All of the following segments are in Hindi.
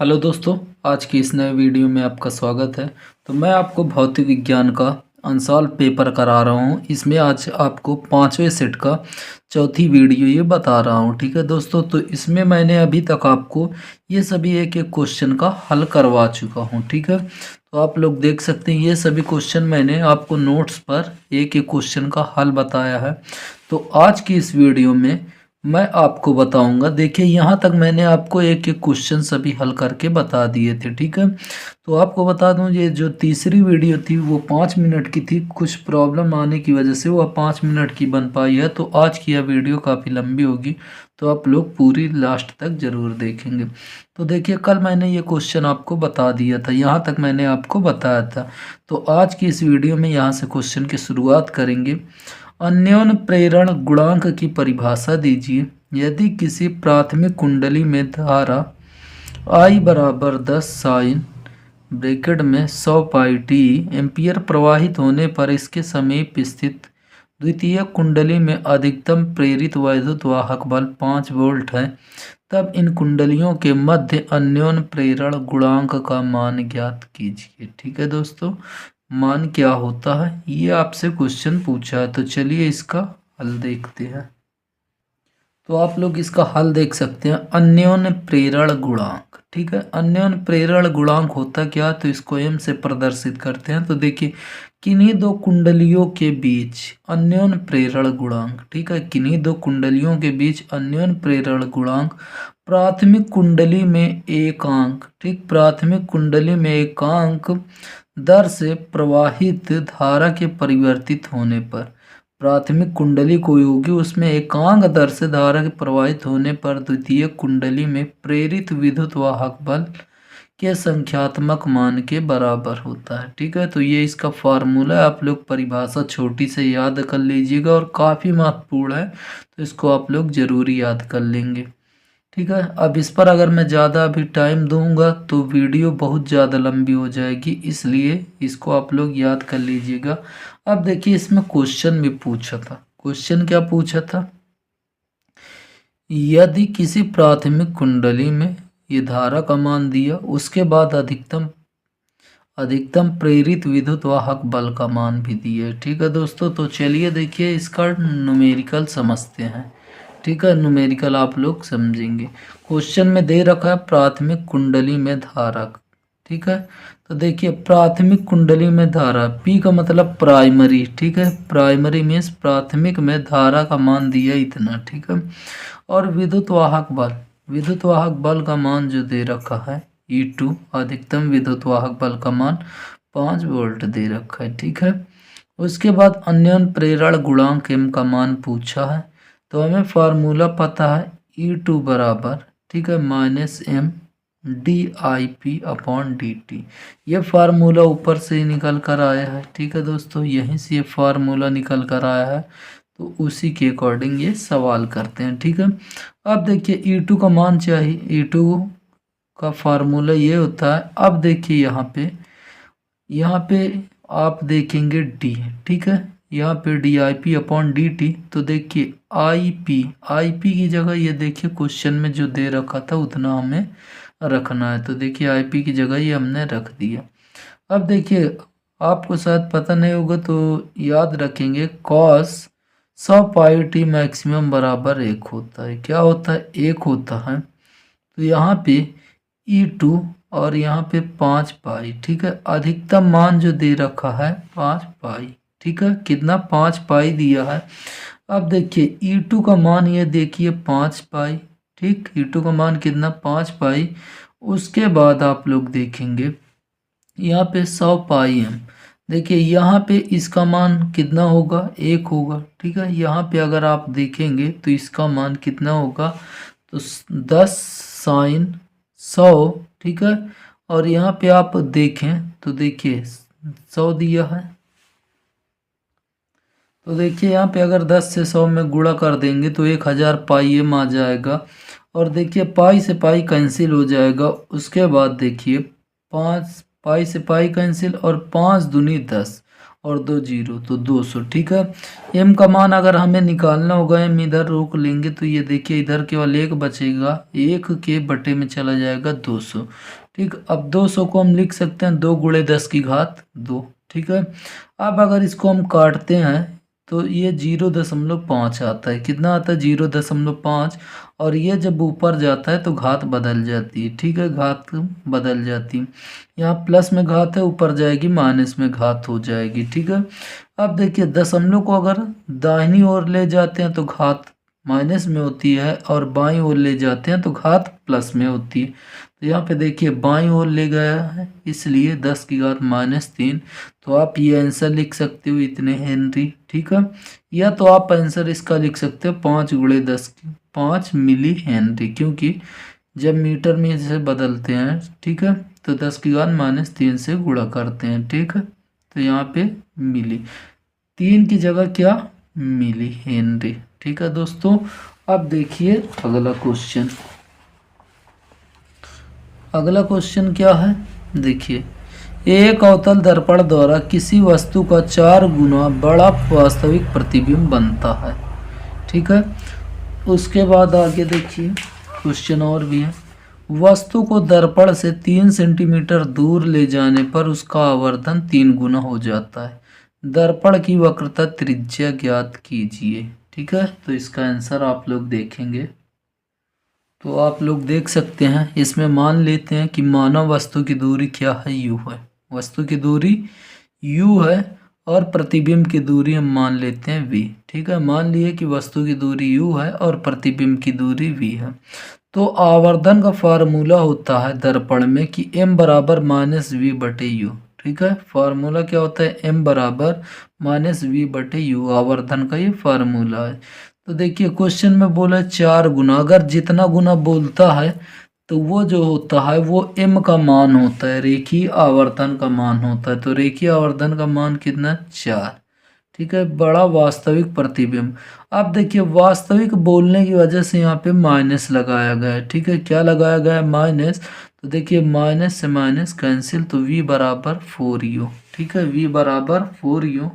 हेलो दोस्तों, आज की इस नए वीडियो में आपका स्वागत है। तो मैं आपको भौतिक विज्ञान का अनसॉल्व पेपर करा रहा हूँ। इसमें आज आपको पाँचवें सेट का चौथी वीडियो ये बता रहा हूँ। ठीक है दोस्तों, तो इसमें मैंने अभी तक आपको ये सभी एक एक क्वेश्चन का हल करवा चुका हूँ। ठीक है, तो आप लोग देख सकते हैं ये सभी क्वेश्चन मैंने आपको नोट्स पर एक एक क्वेश्चन का हल बताया है। तो आज की इस वीडियो में मैं आपको बताऊंगा। देखिए यहाँ तक मैंने आपको एक एक क्वेश्चन सभी हल करके बता दिए थे। ठीक है, तो आपको बता दूं ये जो तीसरी वीडियो थी वो 5 मिनट की थी। कुछ प्रॉब्लम आने की वजह से वो 5 मिनट की बन पाई है। तो आज की यह वीडियो काफ़ी लंबी होगी, तो आप लोग पूरी लास्ट तक ज़रूर देखेंगे। तो देखिए कल मैंने ये क्वेश्चन आपको बता दिया था, यहाँ तक मैंने आपको बताया था। तो आज की इस वीडियो में यहाँ से क्वेश्चन की शुरुआत करेंगे। अन्योन्य प्रेरण गुणांक की परिभाषा दीजिए। यदि किसी प्राथमिक कुंडली में धारा I बराबर 10 साइन ब्रैकेट में 100 पाई टी एम्पियर प्रवाहित होने पर इसके समीप स्थित द्वितीय कुंडली में अधिकतम प्रेरित वैद्युत वाहक बल 5 वोल्ट है, तब इन कुंडलियों के मध्य अन्योन्य प्रेरण गुणांक का मान ज्ञात कीजिए। ठीक है दोस्तों, मान क्या होता है ये आपसे क्वेश्चन पूछा है। तो चलिए इसका हल देखते हैं। तो आप लोग इसका हल देख सकते हैं, अन्योन्य प्रेरण गुणांक। ठीक है, अन्योन्य प्रेरण गुणांक होता क्या, तो इसको एम से प्रदर्शित करते हैं। तो देखिए किन्हीं दो कुंडलियों के बीच अन्योन्य प्रेरण गुणांक। ठीक है, किन्हीं दो कुंडलियों के बीच अन्योन्य प्रेरण गुणांक प्राथमिक कुंडली में एकांक। ठीक, प्राथमिक कुंडली में एकांक दर से प्रवाहित धारा के परिवर्तित होने पर, प्राथमिक कुंडली कोई होगी उसमें एकांक दर से धारा के प्रवाहित होने पर द्वितीय कुंडली में प्रेरित विद्युत वाहक बल के संख्यात्मक मान के बराबर होता है। ठीक है, तो ये इसका फार्मूला है। आप लोग परिभाषा छोटी से याद कर लीजिएगा और काफ़ी महत्वपूर्ण है, तो इसको आप लोग जरूरी याद कर लेंगे। ठीक है, अब इस पर अगर मैं ज़्यादा अभी टाइम दूंगा तो वीडियो बहुत ज़्यादा लंबी हो जाएगी, इसलिए इसको आप लोग याद कर लीजिएगा। अब देखिए इसमें क्वेश्चन भी पूछा था। क्वेश्चन क्या पूछा था, यदि किसी प्राथमिक कुंडली में ये धारा का मान दिया, उसके बाद अधिकतम प्रेरित विद्युत वाहक बल का मान भी दिया। ठीक है दोस्तों, तो चलिए देखिए इसका न्यूमेरिकल समझते हैं। ठीक है, न्यूमेरिकल आप लोग समझेंगे। क्वेश्चन में दे रखा है प्राथमिक कुंडली में धारा। ठीक है, तो देखिए प्राथमिक कुंडली में धारा, पी का मतलब प्राइमरी। ठीक है, प्राइमरी मीन्स प्राथमिक में धारा का मान दिया इतना। ठीक है, और विद्युत वाहक बल का मान जो दे रखा है E2, अधिकतम विद्युत वाहक बल का मान 5 वोल्ट दे रखा है। ठीक है, उसके बाद अन्योन्य प्रेरण गुणांक m का मान पूछा है। तो हमें फार्मूला पता है E2 बराबर, ठीक है, -m dIP/dt। ये फार्मूला ऊपर से ही निकल कर आया है। ठीक है दोस्तों, यहीं से ये फार्मूला निकल कर आया है, तो उसी के अकॉर्डिंग ये सवाल करते हैं। ठीक है, अब देखिए E2 का मान चाहिए। E2 का फार्मूला ये होता है, अब देखिए यहाँ पे आप देखेंगे D। ठीक है, यहाँ पे dIP/dt। तो देखिए IP की जगह ये देखिए क्वेश्चन में जो दे रखा था उतना हमें रखना है। तो देखिए IP की जगह ये हमने रख दिया। अब देखिए आपको शायद पता नहीं होगा तो याद रखेंगे, cos 100 पाई टी मैक्सिमम बराबर 1 होता है। क्या होता है, 1 होता है। तो यहाँ पे E2 और यहाँ पे 5 पाई। ठीक है, अधिकतम मान जो दे रखा है 5 पाई। ठीक है, कितना, 5 पाई दिया है। अब देखिए E2 का मान ये देखिए 5 पाई। ठीक, E2 का मान कितना, 5 पाई। उसके बाद आप लोग देखेंगे यहाँ पे 100 पाई m। देखिए यहाँ पे इसका मान कितना होगा, 1 होगा। ठीक है, यहाँ पे अगर आप देखेंगे तो इसका मान कितना होगा, तो 10 साइन 100। ठीक है, और यहाँ पे आप देखें तो देखिए 100 दिया है। तो देखिए यहाँ पे अगर 10 से 100 में गुणा कर देंगे तो 1000 पाई एम आ जाएगा। और देखिए पाई से पाई कैंसिल हो जाएगा। उसके बाद देखिए 5 पाई से पाई कैंसिल और 5 दूनी 10, और 2 जीरो तो 200। ठीक है, m का मान अगर हमें निकालना होगा, m इधर रोक लेंगे तो ये देखिए इधर केवल 1 बचेगा, 1 के बटे में चला जाएगा 200। ठीक, अब 200 को हम लिख सकते हैं 2 गुणे 10 की घात 2। ठीक है, अब अगर इसको हम काटते हैं तो ये 0.5 आता है। कितना आता है? 0.5। और ये जब ऊपर जाता है तो घात बदल जाती है। ठीक है, घात बदल जाती है, यहाँ प्लस में घात है, ऊपर जाएगी माइनस में घात हो जाएगी। ठीक है, अब देखिए दशमलव को अगर दाहिनी ओर ले जाते हैं तो घात माइनस में होती है, और बाईं ओर ले जाते हैं तो घात प्लस में होती है। तो यहाँ पे देखिए बाईं ओर ले गया है, इसलिए 10 की घात -3। तो आप ये आंसर लिख सकते हो इतने हेनरी। ठीक है, या तो आप आंसर इसका लिख सकते हो 5 गुणे 10 5 मिली हेनरी, क्योंकि जब मीटर में इसे बदलते हैं, ठीक है, तो 10 की घात -3 से गुणा करते हैं। ठीक है, तो यहाँ पे मिली, 3 की जगह क्या? Millihenry. ठीक है दोस्तों, अब देखिए अगला क्वेश्चन। अगला क्वेश्चन क्या है? देखिए, एक अवतल दर्पण द्वारा किसी वस्तु का 4 गुना बड़ा वास्तविक प्रतिबिंब बनता है। ठीक है, उसके बाद आगे देखिए क्वेश्चन और भी है। वस्तु को दर्पण से 3 सेंटीमीटर दूर ले जाने पर उसका आवर्धन 3 गुना हो जाता है। दर्पण की वक्रता त्रिज्या ज्ञात कीजिए। ठीक है, तो इसका आंसर आप लोग देखेंगे तो आप लोग देख सकते हैं, इसमें मान लेते हैं कि मानव वस्तु की दूरी क्या है? u है। वस्तु की दूरी u है और प्रतिबिंब की दूरी हम मान लेते हैं v। ठीक है, मान लिए कि वस्तु की दूरी u है और प्रतिबिंब की दूरी v है। तो आवर्धन का फार्मूला होता है दर्पण में कि m बराबर -v बटे u। ठीक है, फार्मूला क्या होता है? m बराबर -v बटे u, आवर्धन का ये फार्मूला है। तो देखिए क्वेश्चन में बोला 4 गुना, अगर जितना गुना बोलता है तो वो जो होता है वो m का मान होता है, रेखीय आवर्धन का मान होता है। तो रेखीय आवर्धन का मान कितना? 4। ठीक है, बड़ा वास्तविक प्रतिबिंब। अब देखिए वास्तविक बोलने की वजह से यहाँ पे माइनस लगाया गया है। ठीक है, क्या लगाया गया है? माइनस। तो देखिए माइनस से माइनस कैंसिल, तो v बराबर 4u। ठीक है, v बराबर 4u,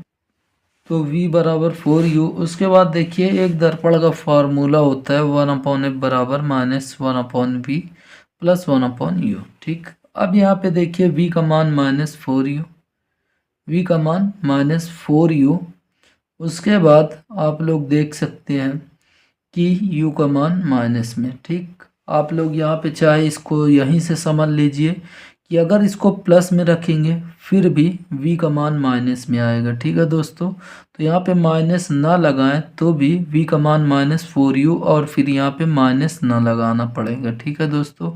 तो v बराबर 4u। उसके बाद देखिए एक दर्पण का फार्मूला होता है 1/f बराबर -1/v प्लस 1/u। ठीक, अब यहाँ पे देखिए v का मान -4u, v का मान -4u। उसके बाद आप लोग देख सकते हैं कि u का मान माइनस में। ठीक, आप लोग यहाँ पे चाहे इसको यहीं से समझ लीजिए कि अगर इसको प्लस में रखेंगे फिर भी v का मान माइनस में आएगा। ठीक है दोस्तों, तो यहाँ पे माइनस ना लगाएं तो भी v का मान -4u, और फिर यहाँ पे माइनस ना लगाना पड़ेगा। ठीक है दोस्तों,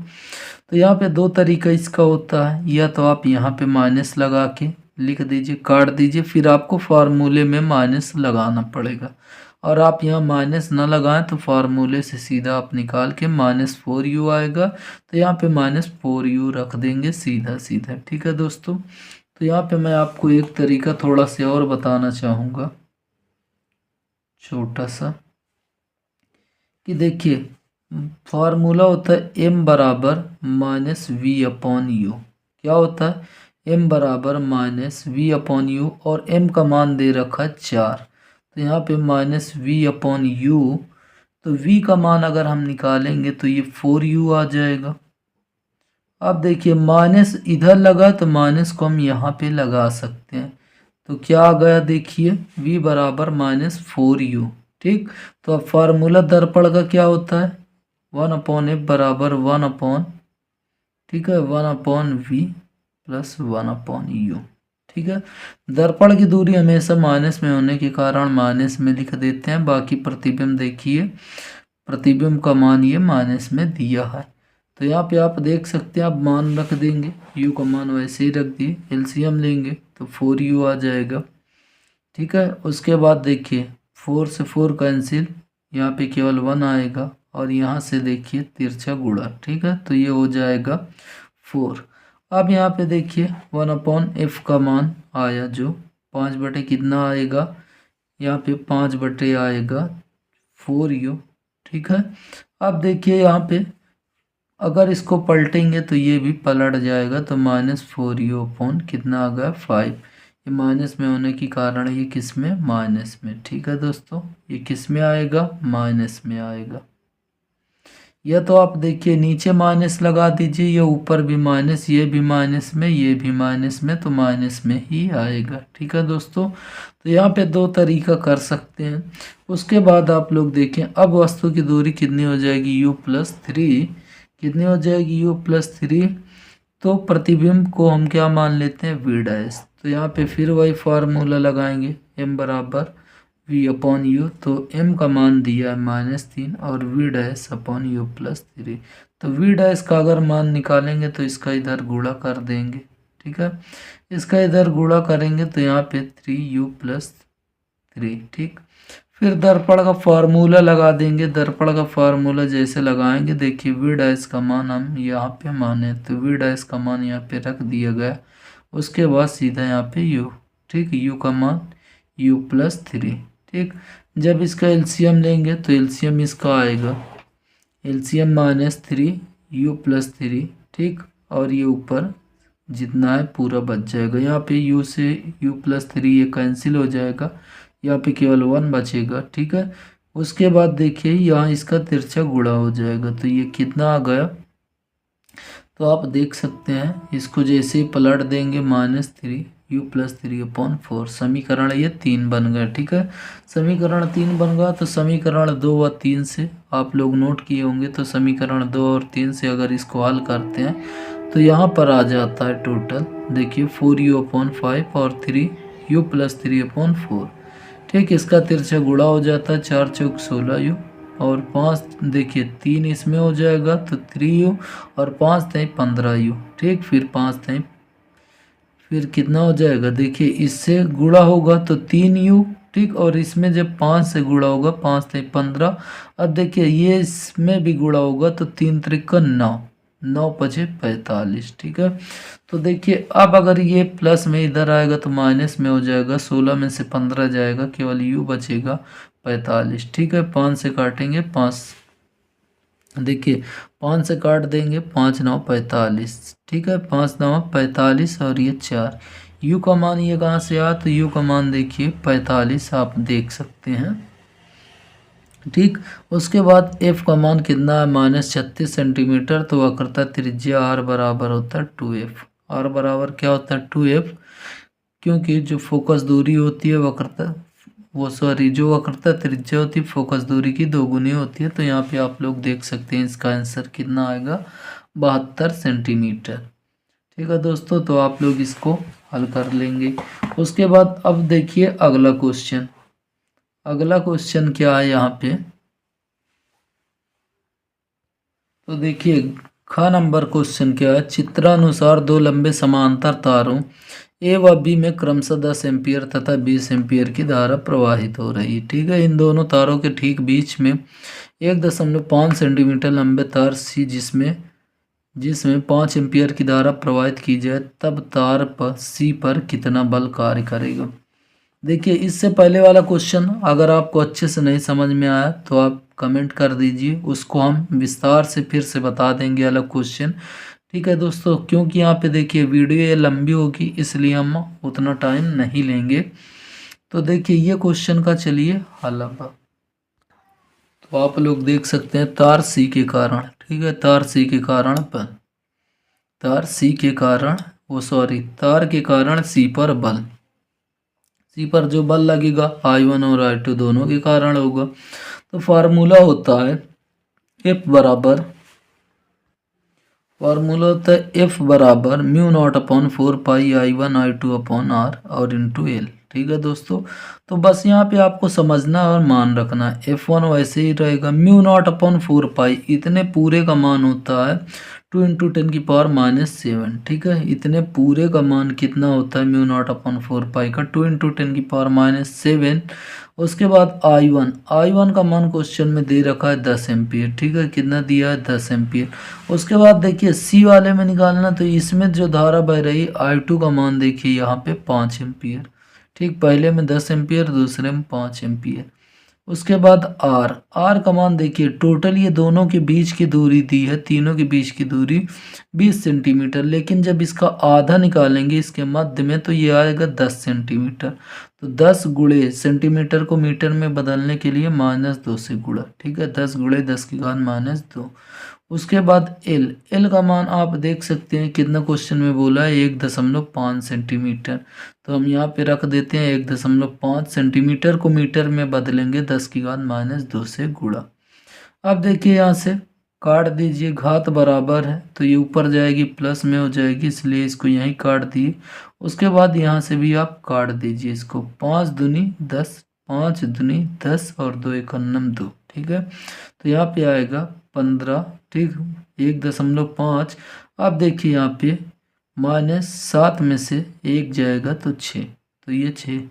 तो यहाँ पे 2 तरीका इसका होता है, या तो आप यहाँ पे माइनस लगा के लिख दीजिए, काट दीजिए, फिर आपको फार्मूले में माइनस लगाना पड़ेगा। और आप यहाँ माइनस ना लगाएं तो फार्मूले से सीधा आप निकाल के -4u आएगा, तो यहाँ पे -4u रख देंगे सीधा सीधा। ठीक है दोस्तों, तो यहाँ पे मैं आपको एक तरीका थोड़ा सा और बताना चाहूँगा, छोटा सा, कि देखिए फार्मूला होता है m बराबर -v/u। क्या होता है? m बराबर -v/u, और m का मान दे रखा है 4। तो यहाँ पे -v/u, तो v का मान अगर हम निकालेंगे तो ये 4u आ जाएगा। अब देखिए माइनस इधर लगा तो माइनस को हम यहाँ पे लगा सकते हैं, तो क्या आ गया? देखिए v बराबर -4u। ठीक, तो अब फार्मूला दर्पण का क्या होता है? 1/f बराबर 1/, ठीक है, 1/v प्लस 1/u। ठीक है, दर्पण की दूरी हमेशा माइनस में होने के कारण माइनस में लिख देते हैं। बाकी प्रतिबिंब देखिए, प्रतिबिंब का मान ये माइनस में दिया है, तो यहाँ पे आप देख सकते हैं, आप मान रख देंगे, u का मान वैसे ही रख दिए, एलसीएम लेंगे तो 4u आ जाएगा। ठीक है, उसके बाद देखिए 4 से 4 कैंसिल, यहाँ पे केवल 1 आएगा, और यहाँ से देखिए तिरछा गुणा। ठीक है, तो ये हो जाएगा 4। अब यहाँ पे देखिए 1/f का मान आया जो 5 बटे कितना आएगा? यहाँ पे 5 बटे आएगा 4u। ठीक है, अब देखिए यहाँ पे अगर इसको पलटेंगे तो ये भी पलट जाएगा, तो -4u अपॉन कितना आ गया? 5। ये माइनस में होने के कारण ये किस में, माइनस में। ठीक है दोस्तों, ये किस में आएगा, माइनस में आएगा। या तो आप देखिए नीचे माइनस लगा दीजिए, या ऊपर भी माइनस, ये भी माइनस में, ये भी माइनस में, तो माइनस में ही आएगा। ठीक है दोस्तों, तो यहाँ पे दो तरीका कर सकते हैं। उसके बाद आप लोग देखें, अब वस्तु की दूरी कितनी हो जाएगी, u+3। कितनी हो जाएगी, u+3। तो प्रतिबिंब को हम क्या मान लेते हैं, v'। तो यहाँ पे फिर वही फार्मूला लगाएंगे, m बराबर v/u। तो m का मान दिया है -3 और v'/u+3। तो v' का अगर मान निकालेंगे तो इसका इधर गुणा कर देंगे। ठीक है, इसका इधर गुणा करेंगे तो यहाँ पे 3u+3। ठीक, फिर दर्पण का फार्मूला लगा देंगे। दर्पण का फार्मूला जैसे लगाएंगे, देखिए v' का मान हम यहाँ पे माने, तो v' का मान यहाँ पे रख दिया गया। उसके बाद सीधा यहाँ पे u। ठीक, u का मान u+3। ठीक, जब इसका एलसीएम लेंगे तो एलसीएम इसका आएगा, एलसीएम -3 u+3। ठीक, और ये ऊपर जितना है पूरा बच जाएगा। यहाँ पे u से u+3 ये कैंसिल हो जाएगा, यहाँ पे केवल 1 बचेगा। ठीक है, उसके बाद देखिए यहाँ इसका तिरछा गुणा हो जाएगा, तो ये कितना आ गया, तो आप देख सकते हैं इसको जैसे ही पलट देंगे -3 u+3/4। समीकरण ये 3 बन गया। ठीक है, समीकरण 3 बन गया। तो समीकरण 2 व 3 से आप लोग नोट किए होंगे, तो समीकरण 2 और 3 से अगर इसको हल करते हैं तो यहाँ पर आ जाता है टोटल, देखिए 4u/5 और 3u+3/4। ठीक, इसका तिरछा गुणा हो जाता है, 4 चौक 16u और 5 देखिए 3 इसमें हो जाएगा तो 3u और 5 3 15u। ठीक, फिर 5 3 फिर कितना हो जाएगा, देखिए इससे गुणा होगा तो 3u। ठीक, और इसमें जब 5 से गुणा होगा 5 3 15। अब देखिए ये इसमें भी गुणा होगा तो 3 3 9, 9 5 45। ठीक है, तो देखिए अब अगर ये प्लस में इधर आएगा तो माइनस में हो जाएगा, 16 में से 15 जाएगा, केवल u बचेगा 45। ठीक है, 5 से काटेंगे 5, देखिए 5 से काट देंगे 5 9 45। ठीक है, 5 9 45 और ये 4। u का मान ये कहाँ से आया, तो u का मान देखिए 45 आप देख सकते हैं। ठीक, उसके बाद f का मान कितना है, -36 सेंटीमीटर। तो वक्रता त्रिज्या r बराबर होता है 2f। r बराबर क्या होता है, 2f, क्योंकि जो फोकस दूरी होती है वक्रता जो वक्रता त्रिज्या होती है फोकस दूरी की 2 गुनी होती है। तो यहाँ पे आप लोग देख सकते हैं इसका आंसर कितना आएगा, 72 सेंटीमीटर। ठीक है दोस्तों, तो आप लोग इसको हल कर लेंगे। उसके बाद अब देखिए अगला क्वेश्चन। अगला क्वेश्चन क्या है यहाँ पे, तो देखिए ख नंबर क्वेश्चन क्या है, चित्रानुसार दो लंबे समांतर तारों ए व बी में क्रमशः 10 एम्पियर तथा 20 एम्पियर की धारा प्रवाहित हो रही है। ठीक है, इन दोनों तारों के ठीक बीच में 1.5 सेंटीमीटर लंबे तार सी जिसमें 5 एम्पियर की धारा प्रवाहित की जाए, तब तार पर सी पर कितना बल कार्य करेगा। देखिए इससे पहले वाला क्वेश्चन अगर आपको अच्छे से नहीं समझ में आया तो आप कमेंट कर दीजिए, उसको हम विस्तार से फिर से बता देंगे अलग क्वेश्चन। ठीक है दोस्तों, क्योंकि यहाँ पे देखिए वीडियो ये लंबी होगी इसलिए हम उतना टाइम नहीं लेंगे। तो देखिए ये क्वेश्चन का चलिए हल। तो आप लोग देख सकते हैं तार सी के कारण, ठीक है, तार सी के कारण तार के कारण सी पर बल, सी पर जो बल लगेगा I1 और I2 दोनों के कारण होगा। तो फार्मूला होता है F बराबर μ0/4πI1I2/R और इंटू L। ठीक है दोस्तों, तो बस यहाँ पे आपको समझना और मान रखना है। F1 वैसे ही रहेगा, μ0/4π इतने पूरे का मान होता है 2 × 10⁻⁷। ठीक है, इतने पूरे का मान कितना होता है μ0/4π का 2 × 10⁻⁷। उसके बाद I1 का मान क्वेश्चन में दे रखा है 10 एम्पियर। ठीक है, कितना दिया है 10 एम्पियर। उसके बाद देखिए सी वाले में निकालना, तो इसमें जो धारा बह रही I2 का मान देखिए यहाँ पे 5 एम्पियर। ठीक, पहले में 10 एम्पियर दूसरे में 5 एम्पियर। उसके बाद आर, आर का मान देखिए, टोटल ये दोनों के बीच की दूरी दी है, तीनों के बीच की दूरी 20 सेंटीमीटर, लेकिन जब इसका आधा निकालेंगे इसके मध्य में तो ये आएगा 10 सेंटीमीटर। तो 10 गुणे सेंटीमीटर को मीटर में बदलने के लिए -2 से गुणा, ठीक है, 10 गुणे 10 की घात -2। उसके बाद एल, एल का मान आप देख सकते हैं कितना क्वेश्चन में बोला है, 1.5 सेंटीमीटर। तो हम यहाँ पे रख देते हैं 1.5 सेंटीमीटर को मीटर में बदलेंगे 10 की घात -2 से गुणा। अब देखिए यहाँ से काट दीजिए, घात बराबर है तो ये ऊपर जाएगी प्लस में हो जाएगी, इसलिए इसको यहीं काट दिए। उसके बाद यहाँ से भी आप काट दीजिए इसको, 5 दूनी 10, 5 दूनी 10 और 2 एकम 2, ठीक है। तो यहाँ पे आएगा 15, ठीक, 1.5। अब देखिए यहाँ पे -7 में से 1 जाएगा तो 6, तो ये 6,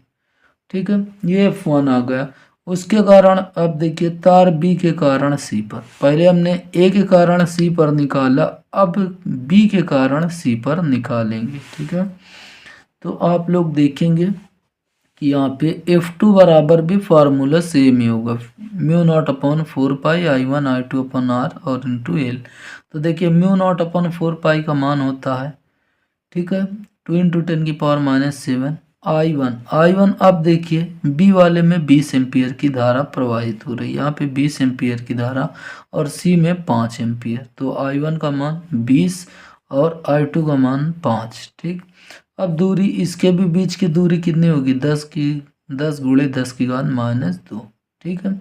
ठीक है, ये F1 आ गया। उसके कारण अब देखिए तार B के कारण C पर, पहले हमने A के कारण C पर निकाला, अब B के कारण C पर निकालेंगे, ठीक है। तो आप लोग देखेंगे कि यहाँ पे F2 बराबर भी फार्मूला सेम ही होगा, μ0/4πI1I2/R और इंटू L। तो देखिए μ0/4π का मान होता है, ठीक है, 2 × 10⁻⁻7 I1। अब देखिए बी वाले में 20 एम्पियर की धारा प्रवाहित हो रही है, यहाँ पे 20 एम्पियर की धारा और सी में 5 एम्पियर, तो I1 का मान 20 और I2 का मान 5, ठीक। अब दूरी, इसके भी बीच की दूरी कितनी होगी, 10 गुणे 10 की घात -2, ठीक है।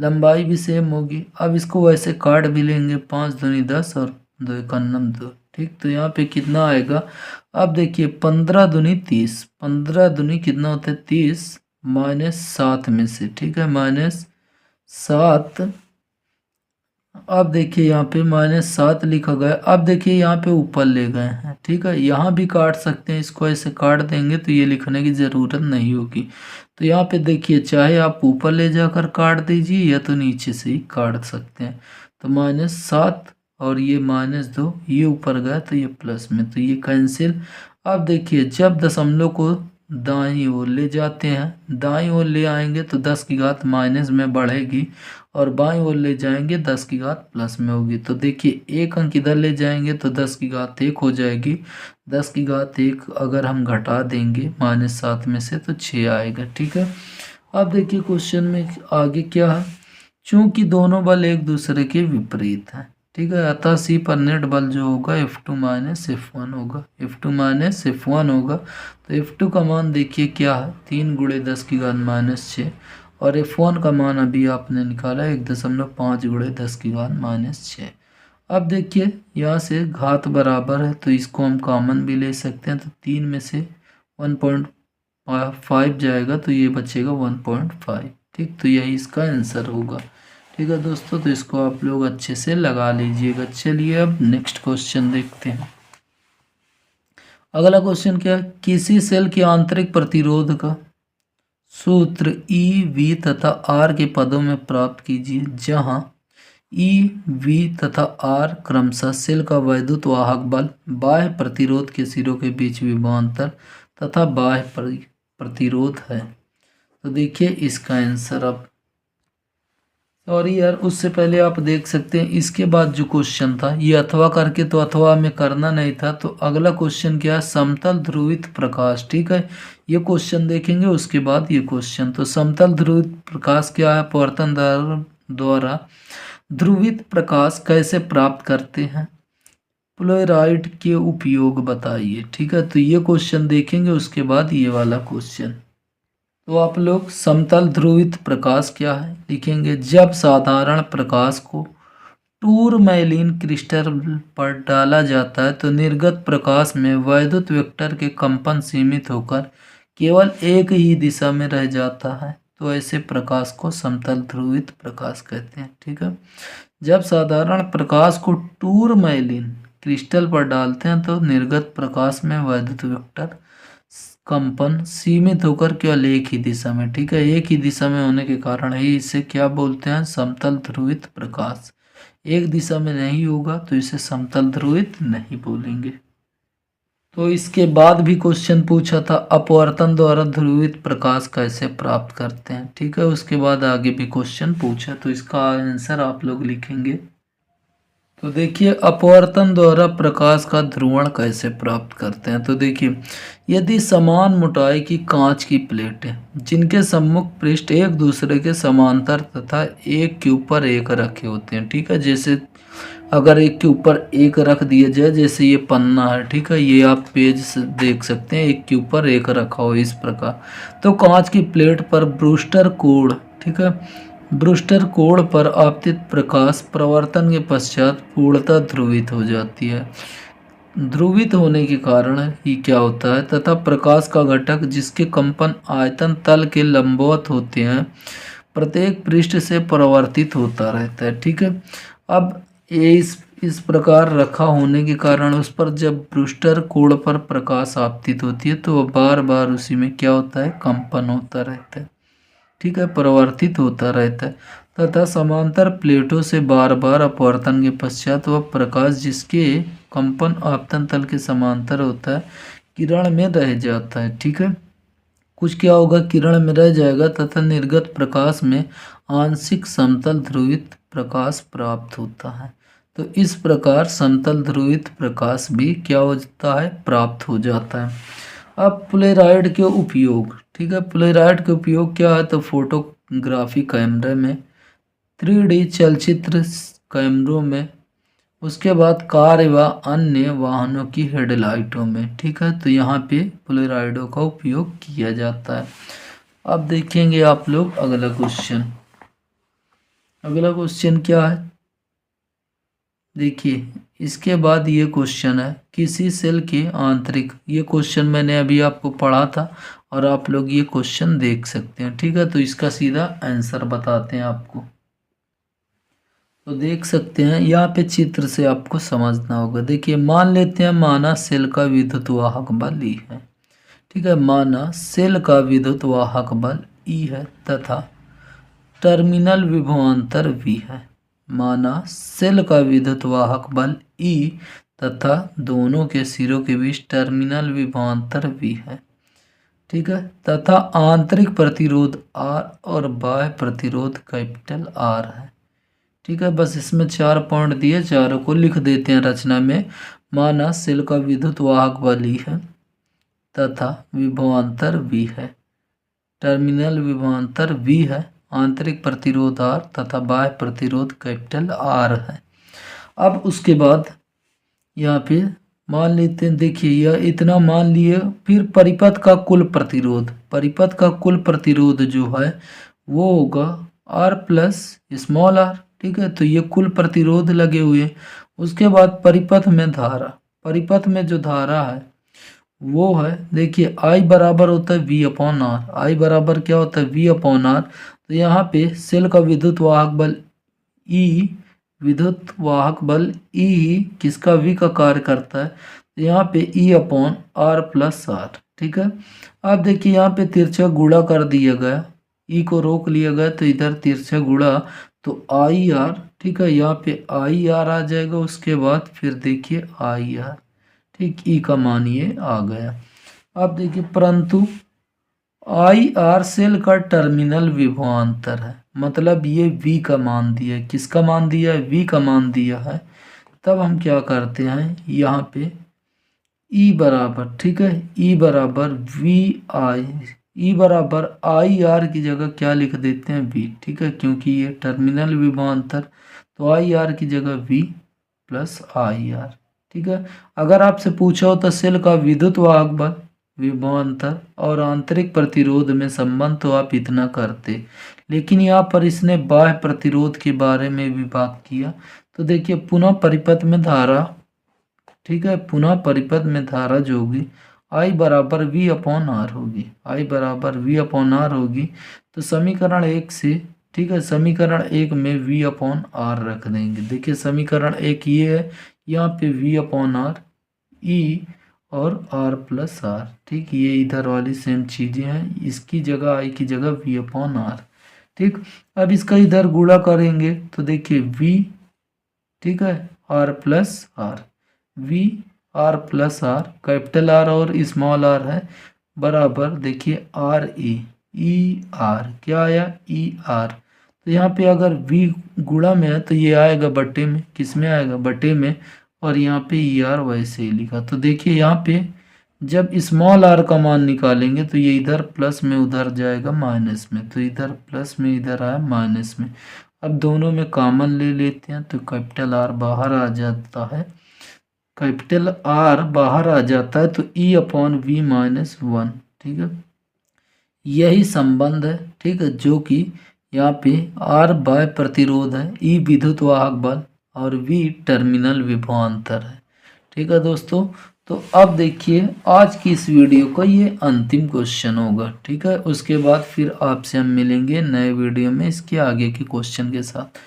लंबाई भी सेम होगी। अब इसको वैसे काट भी लेंगे, 5 दूनी 10 और 2 एकम 2, ठीक। तो यहाँ पे कितना आएगा, अब देखिए 15 दूनी 30, 15 दूनी कितना होता है 30, -7 में से, ठीक है, -7। अब देखिए यहाँ पे -7 लिखा गया। अब देखिए यहाँ पे ऊपर ले गए हैं, ठीक है, यहाँ भी काट सकते हैं, इसको ऐसे काट देंगे तो ये लिखने की ज़रूरत नहीं होगी। तो यहाँ पे देखिए चाहे आप ऊपर ले जाकर काट दीजिए या तो नीचे से ही काट सकते हैं। तो -7 और ये -2, ये ऊपर गया तो ये प्लस में, तो ये कैंसिल। अब देखिए जब दशमलव को दाईं ओर ले जाते हैं, दाईं ओर ले आएंगे तो 10 की घात माइनस में बढ़ेगी और बाईं ओर ले जाएंगे 10 की घात प्लस में होगी। तो देखिए एक अंक इधर ले जाएंगे तो 10 की घात 1 हो जाएगी, 10 की घात 1 अगर हम घटा देंगे -7 में से तो 6 आएगा, ठीक है। अब देखिए क्वेश्चन में आगे क्या है, चूंकि दोनों बल एक दूसरे के विपरीत हैं, ठीक है, अतः सी पर नेट बल जो होगा F2 - F1 होगा, F2 - F1 होगा। तो F2 का मान देखिए क्या है, 3 गुणे 10 की घात -6 और F1 का मान अभी आपने निकाला 1.5 गुणे 10 की घात -6। अब देखिए यहाँ से घात बराबर है तो इसको हम कॉमन भी ले सकते हैं, तो 3 में से 1.5 जाएगा तो ये बचेगा 1.5, ठीक। तो यही इसका आंसर होगा, ठीक है दोस्तों। तो इसको आप लोग अच्छे से लगा लीजिएगा। चलिए अब नेक्स्ट क्वेश्चन देखते हैं। अगला क्वेश्चन क्या है, किसी सेल के आंतरिक प्रतिरोध का सूत्र ई वी तथा आर के पदों में प्राप्त कीजिए, जहां ई वी तथा आर क्रमशः सेल का वैद्युत वाहक बल, बाह्य प्रतिरोध के सिरों के बीच विभवांतर तथा बाह्य प्रतिरोध है। तो देखिए इसका आंसर, अब सॉरी यार उससे पहले आप देख सकते हैं इसके बाद जो क्वेश्चन था ये अथवा करके, तो अथवा में करना नहीं था। तो अगला क्वेश्चन क्या है, समतल ध्रुवित प्रकाश, ठीक है, ये क्वेश्चन देखेंगे उसके बाद ये क्वेश्चन। तो समतल ध्रुवित प्रकाश क्या है, अपवर्तन द्वारा ध्रुवित प्रकाश कैसे प्राप्त करते हैं, पोलराइड के उपयोग बताइए, ठीक है। तो ये क्वेश्चन देखेंगे उसके बाद ये वाला क्वेश्चन। तो आप लोग समतल ध्रुवित प्रकाश क्या है लिखेंगे, जब साधारण प्रकाश को टूरमैलीन क्रिस्टल पर डाला जाता है तो निर्गत प्रकाश में वैद्युत वेक्टर के कंपन सीमित होकर केवल एक ही दिशा में रह जाता है, तो ऐसे प्रकाश को समतल ध्रुवित प्रकाश कहते हैं, ठीक है। जब साधारण प्रकाश को टूरमैलीन क्रिस्टल पर डालते हैं तो निर्गत प्रकाश में वैद्युत वेक्टर कंपन सीमित होकर केवल एक ही दिशा में, ठीक है, एक ही दिशा में होने के कारण ही इसे क्या बोलते हैं, समतल ध्रुवित प्रकाश। एक दिशा में नहीं होगा तो इसे समतल ध्रुवित नहीं बोलेंगे। तो इसके बाद भी क्वेश्चन पूछा था अपवर्तन द्वारा ध्रुवित प्रकाश कैसे प्राप्त करते हैं। ठीक है, उसके बाद आगे भी क्वेश्चन पूछा, तो इसका आंसर आप लोग लिखेंगे। तो देखिए अपवर्तन द्वारा प्रकाश का ध्रुवण कैसे प्राप्त करते हैं। तो देखिए यदि समान मोटाई की कांच की प्लेटें जिनके सम्मुख पृष्ठ एक दूसरे के समांतर तथा एक के ऊपर एक रखे होते हैं, ठीक है, जैसे अगर एक के ऊपर एक रख दिया जाए, जैसे ये पन्ना है, ठीक है, ये आप पेज से देख सकते हैं, एक के ऊपर एक रखा हो इस प्रकार, तो कांच की प्लेट पर ब्रूस्टर कोण, ठीक है, ब्रूस्टर कोण पर आपतित प्रकाश प्रवर्तन के पश्चात पूर्णतः ध्रुवित हो जाती है। ध्रुवित होने के कारण ही क्या होता है, तथा प्रकाश का घटक जिसके कंपन आयतन तल के लंबवत होते हैं प्रत्येक पृष्ठ से परावर्तित होता रहता है। ठीक है, अब ये इस प्रकार रखा होने के कारण उस पर जब ब्रूस्टर कोण पर प्रकाश आपतित होती है तो बार बार उसी में क्या होता है, कंपन होता रहता है। ठीक है, परावर्तित होता रहता है तथा समांतर प्लेटों से बार बार अपवर्तन के पश्चात वह प्रकाश जिसके कंपन आपतन तल के समांतर होता है किरण में रह जाता है। ठीक है, कुछ क्या होगा, किरण में रह जाएगा तथा निर्गत प्रकाश में आंशिक समतल ध्रुवित प्रकाश प्राप्त होता है। तो इस प्रकार समतल ध्रुवित प्रकाश भी क्या होता है, प्राप्त हो जाता है। अब पोलराइड के उपयोग, ठीक है, पोलराइड के उपयोग क्या है, तो फोटोग्राफी कैमरे में, 3D चलचित्र कैमरों में, उसके बाद कार व अन्य वाहनों की हेडलाइटों में। ठीक है, तो यहाँ पे पोलराइडों का उपयोग किया जाता है। अब देखेंगे आप लोग अगला क्वेश्चन। अगला क्वेश्चन क्या है, देखिए इसके बाद ये क्वेश्चन है किसी सेल के आंतरिक, ये क्वेश्चन मैंने अभी आपको पढ़ा था और आप लोग ये क्वेश्चन देख सकते हैं। ठीक है, तो इसका सीधा आंसर बताते हैं आपको। तो देख सकते हैं यहाँ पे चित्र से आपको समझना होगा। देखिए मान लेते हैं माना सेल का विद्युत वाहक बल ई है। ठीक है, माना सेल का विद्युत वाहक बल ई है तथा टर्मिनल विभवांतर वी है। माना सेल का विद्युत वाहक बल ई तथा दोनों के सिरों के बीच टर्मिनल विभवांतर वी है। ठीक है, तथा आंतरिक प्रतिरोध आर और बाह्य प्रतिरोध कैपिटल आर है। ठीक है, बस इसमें 4 पॉइंट दिए, चारों को लिख देते हैं रचना में। माना सेल का विद्युत वाहक बल ई है तथा विभवांतर वी है, टर्मिनल विभवांतर वी है, आंतरिक प्रतिरोध आर तथा बाह्य प्रतिरोध कैपिटल आर है। अब उसके बाद यहाँ पे मान लेते हैं, देखिए यह इतना मान लिए, फिर परिपथ का कुल प्रतिरोध, परिपथ का कुल प्रतिरोध जो है वो होगा आर प्लस स्मॉल आर। ठीक है, तो ये कुल प्रतिरोध लगे हुए। उसके बाद परिपथ में धारा, परिपथ में जो धारा है वो है, देखिए आई बराबर होता है वी अपॉन आर। आई बराबर क्या होता है, वी अपॉन आर। तो यहाँ पे सेल का विद्युत वाहक बल ई, विद्युत वाहक बल ई किसका, वी का कार्य करता है, तो यहाँ पे E upon R plus R. ठीक है, अब देखिए यहाँ पे तिरछा गुणा कर दिया गया, ई को रोक लिया गया तो इधर तिरछा गुणा, तो आई आर। ठीक है, यहाँ पे आई आर आ जाएगा, उसके बाद फिर देखिए आई आर। ठीक, ई का मान ये आ गया। अब देखिए परंतु आई आर सेल का टर्मिनल विभवांतर है, मतलब ये वी का मान दिया है, किसका मान दिया है, वी का मान दिया है। तब हम क्या करते हैं, यहाँ पे ई बराबर, ठीक है, ई बराबर वी आई, ई बराबर आई आर की जगह क्या लिख देते हैं, वी। ठीक है, क्योंकि ये टर्मिनल विभवांतर, तो आई आर की जगह वी प्लस आई आर। ठीक है, अगर आपसे पूछा हो तो सेल का विद्युत वाहक बल, विभवांतर और आंतरिक प्रतिरोध में संबंध, तो आप इतना करते, लेकिन यहाँ पर इसने बाह्य प्रतिरोध के बारे में भी बात किया। तो देखिए पुनः परिपथ में धारा, ठीक है, पुनः परिपथ में धारा जो होगी आई बराबर वी अपॉन आर होगी, आई बराबर वी अपॉन आर होगी। तो समीकरण 1 से, ठीक है, समीकरण 1 में वी अपॉन आर रख देंगे। देखिए समीकरण 1 ये है, यहाँ पे वी अपॉन आर ई और आर प्लस आर। ठीक, ये इधर वाली सेम चीज़ें हैं, इसकी जगह आई की जगह वी अपॉन आर। ठीक, अब इसका इधर गुणा करेंगे तो देखिए वी, ठीक है, R plus R, V R plus R, capital R और स्मॉल आर है, बराबर देखिए आर ई आर, क्या आया ई आर। तो यहाँ पे अगर वी गुणा में है तो ये आएगा बटे में, किस में आएगा बटे में, और यहाँ पे ई आर वैसे ही लिखा। तो देखिए यहाँ पे जब स्मॉल आर का मान निकालेंगे तो ये इधर प्लस में उधर जाएगा माइनस में, तो इधर प्लस में इधर आया माइनस में। अब दोनों में कॉमन ले लेते हैं तो कैपिटल आर बाहर आ जाता है, कैपिटल आर बाहर आ जाता है तो E upon V minus one, ठीक है। यही संबंध है, ठीक है, जो कि यहाँ पे आर बाय प्रतिरोध है, ई विद्युत वाहक बल और वी टर्मिनल विभवांतर है, ठीक है दोस्तों। तो अब देखिए आज की इस वीडियो का ये अंतिम क्वेश्चन होगा, ठीक है। उसके बाद फिर आपसे हम मिलेंगे नए वीडियो में इसके आगे के क्वेश्चन के साथ।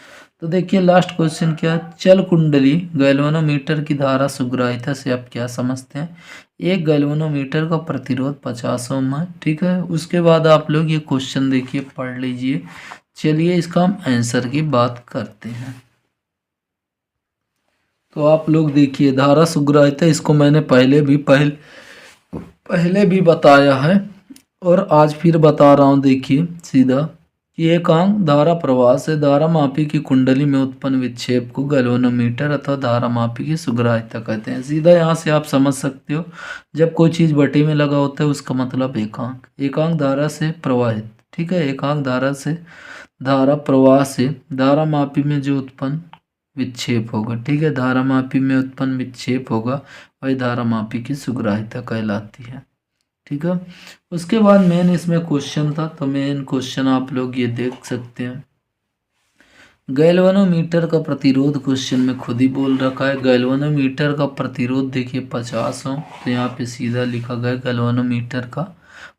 तो देखिए लास्ट क्वेश्चन क्या है, चल कुंडली गैल्वेनोमीटर की धारा सुग्राहिता से आप क्या समझते हैं। एक गैल्वेनोमीटर का प्रतिरोध 50 ओम है, ठीक है। उसके बाद आप लोग ये क्वेश्चन देखिए पढ़ लीजिए। चलिए इसका हम आंसर की बात करते हैं। तो आप लोग देखिए धारा सुग्राहिता, इसको मैंने पहले भी बताया है और आज फिर बता रहा हूँ। देखिए सीधा कि एक अंक धारा प्रवाह से धारा मापी की कुंडली में उत्पन्न विक्षेप को गैल्वेनोमीटर अथवा धारा मापी की सुग्राहिता कहते हैं। सीधा यहाँ से आप समझ सकते हो, जब कोई चीज़ बटे में लगा होता है उसका मतलब एकांक धारा से प्रवाहित, ठीक है। एकांक धारा से धारा प्रवाह से धारा मापी में जो उत्पन्न विक्षेप होगा, ठीक है, धारा मापी में उत्पन्न विक्षेप होगा वही धारा मापी की सुग्राहिता कहलाती है, ठीक है। उसके बाद मेन इसमें क्वेश्चन था, तो मेन क्वेश्चन आप लोग ये देख सकते हैं। गैल्वेनोमीटर का प्रतिरोध क्वेश्चन में खुद ही बोल रखा है। गैल्वेनोमीटर का प्रतिरोध देखिए 50 ओम, तो यहाँ पे सीधा लिखा गया गैल्वेनोमीटर का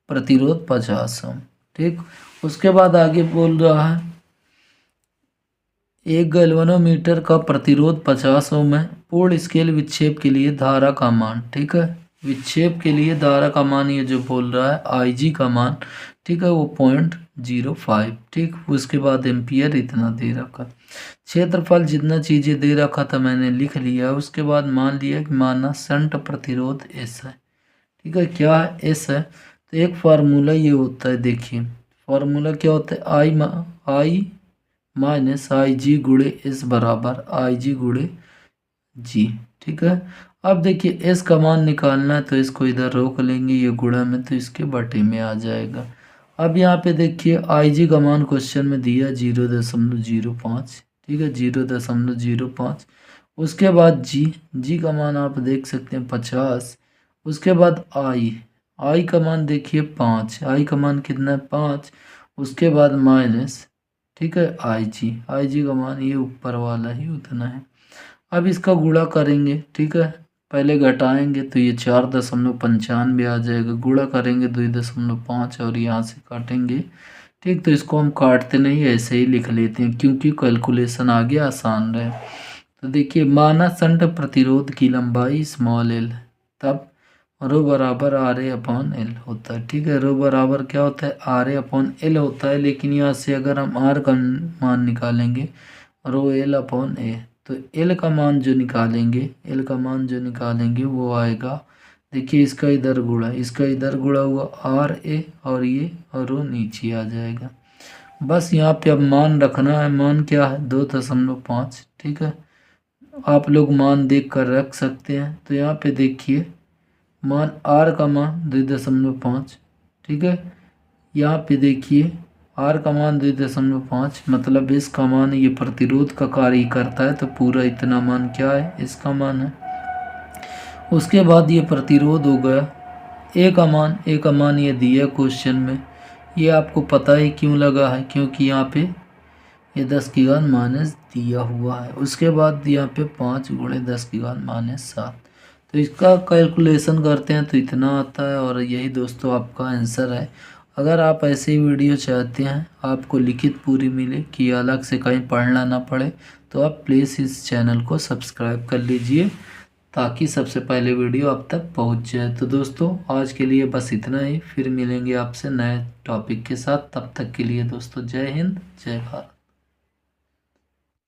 प्रतिरोध 50 ओम, ठीक। उसके बाद आगे बोल रहा है एक गैल्वेनोमीटर का प्रतिरोध 50 ओम है, पूर्ण स्केल विक्षेप के लिए धारा का मान, ठीक है। विक्षेप के लिए धारा का मान ये जो बोल रहा है आई जी का मान, ठीक है, वो 0.05, ठीक। उसके बाद एम्पियर इतना दे रखा, क्षेत्रफल जितना चीज़ें दे रखा था मैंने लिख लिया। उसके बाद मान लिया कि माना शंट प्रतिरोध एस है, ठीक है, क्या है एस है। तो एक फार्मूला ये होता है, देखिए फार्मूला क्या होता है, आई माइनस आई जी गुणे एस बराबर आई जी गुणे जी, ठीक है। अब देखिए एस का मान निकालना है तो इसको इधर रोक लेंगे, ये गुणा में तो इसके बटे में आ जाएगा। अब यहाँ पे देखिए आई जी का मान क्वेश्चन में दिया 0.05, ठीक है, 0.05। उसके बाद जी का मान आप देख सकते हैं 50। उसके बाद आई का मान देखिए 5, आई का मान कितना है 5। उसके बाद माइनस, ठीक है, आई जी का मान ये ऊपर वाला ही उतना है। अब इसका गुणा करेंगे, ठीक है, पहले घटाएंगे तो ये 4.95 आ जाएगा, गुणा करेंगे 2.5 और यहाँ से काटेंगे, ठीक। तो इसको हम काटते नहीं, ऐसे ही लिख लेते हैं क्योंकि कैलकुलेशन आगे आसान रहे। तो देखिए माना शंट प्रतिरोध की लंबाई स्मॉल एल, तब रो बराबर आर ए अपॉन एल होता है, ठीक है। रो बराबर क्या होता है आर ए अपॉन एल होता है, लेकिन यहाँ से अगर हम आर का मान निकालेंगे रो एल अपॉन ए, तो एल का मान जो निकालेंगे वो आएगा, देखिए इसका इधर गुणा हुआ आर ए और ये और रो नीचे आ जाएगा। बस यहाँ पे अब मान रखना है, मान क्या है 2.5, ठीक है। आप लोग मान देख कर रख सकते हैं। तो यहाँ पे देखिए मान आर का मान 2.5, ठीक है। यहाँ पे देखिए आर का मान 2.5, मतलब इसका मान ये प्रतिरोध का कार्य करता है, तो पूरा इतना मान क्या है इसका मान है। उसके बाद ये प्रतिरोध हो गया ए का मान ये दिया क्वेश्चन में, ये आपको पता है क्यों लगा है, क्योंकि यहाँ पे ये 10⁻⁻ दिया हुआ है। उसके बाद यहाँ पे 5 × 10⁻⁷, तो इसका कैलकुलेशन करते हैं तो इतना आता है, और यही दोस्तों आपका आंसर है। अगर आप ऐसे ही वीडियो चाहते हैं आपको लिखित पूरी मिले कि अलग से कहीं पढ़ना ना पड़े, तो आप प्लीज़ इस चैनल को सब्सक्राइब कर लीजिए ताकि सबसे पहले वीडियो आप तक पहुंच जाए। तो दोस्तों आज के लिए बस इतना ही, फिर मिलेंगे आपसे नए टॉपिक के साथ। तब तक के लिए दोस्तों जय हिंद जय भारत।